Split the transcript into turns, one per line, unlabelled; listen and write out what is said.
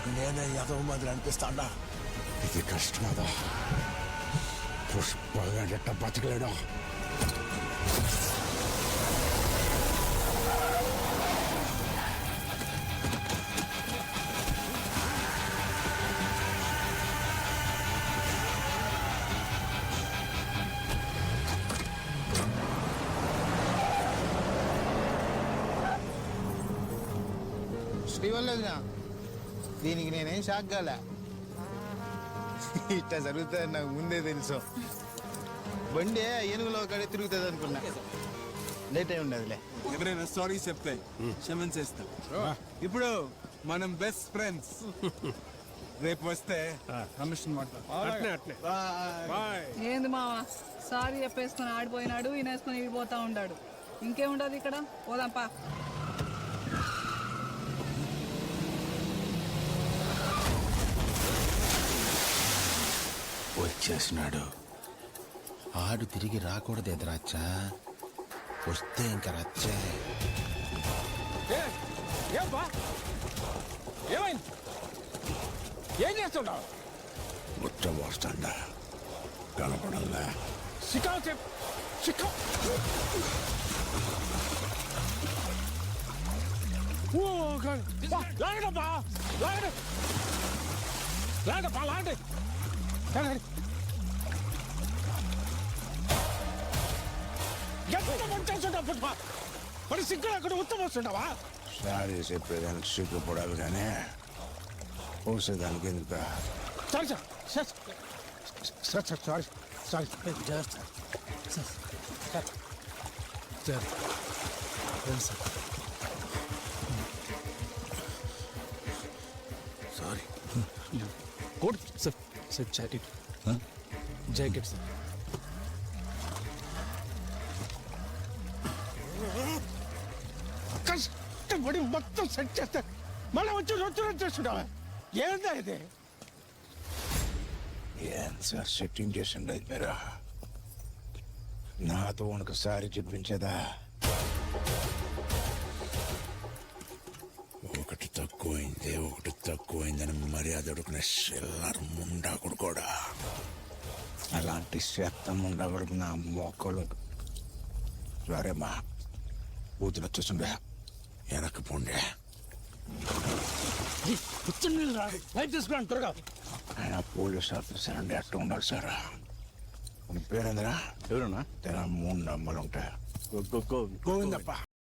నాకు నేనే యాదవ మాదిరి అనిపిస్తాడా? ఇది కష్టమదా? పుష్పగా ఎట్ట బతకలేడా?
శ్రీవల్లేదునా దీనికి నేనేం షాక్ కాలే. ఇట్లా జరుగుతుంది నాకు ముందే తెలుసు. బండి ఏనుగులో కడే తిరుగుతుంది అనుకున్నా. లేట్ అయి ఉండదులే.
ఎవరైనా సారీ చెప్తే క్షమించేస్తాం. ఇప్పుడు మనం బెస్ట్ ఫ్రెండ్స్. రేపు వస్తే కమిషన్
ఏంది మావా సారీ చెప్పేసుకుని ఆడిపోయినాడు, ఈయన వేసుకొని ఇడిపోతా ఉంటాడు. ఇంకేముండదు ఇక్కడ, పోదాంపా.
వచ్చేసినాడు. ఆడు తిరిగి రాకూడదు ఎదురచ్చా. వస్తే ఇంకా రచ్చే.
ఏమైంది? ఏం చేస్తున్నావు?
ముట్ట పోస్తాడా కనపడల్లా.
సిక్కావు చెప్పు. సిక్కావు. లాగడబ్బా లాగడ లాగడబ్బా లాగండి. మరి సిగ్గులు అక్కడ ఉత్తమ వస్తుంటావా?
సారీ చెప్పేదానికి సిగ్గుపడాలి కానీ పోసేదానికి ఎందుకు?
Sorry sir sir sir sorry sorry sir
sorry
coat sir sir jacket jacket sir. కష్టపడి మొత్తం సెట్ చేస్తే మళ్ళీ వచ్చి చేస్తుంటావా? ఏందా ఇది?
ఏం సార్ సెట్టింగ్ చేసిండే మీరు? నాతో ఒకసారి చెప్పించేదా? ఒకటి తక్కువైందని మర్యాద అడుగునే చిల్లర ముండాకుడు కూడా. అలాంటి చెత్త ముండాకుడు నా మొక్కలు. సరే మా కూతురు వచ్చేసిండే వెనక్కి పోండే.
తీసుకున్నాను త్వరగా.
ఆయన పోలీస్ ఆఫీసర్ అండి, అట్లా ఉండాలి సార్. పేరేంద్రా?
ఎవరున్నా?
3 నెంబర్లు ఉంటాయి.
గోవిందప్ప.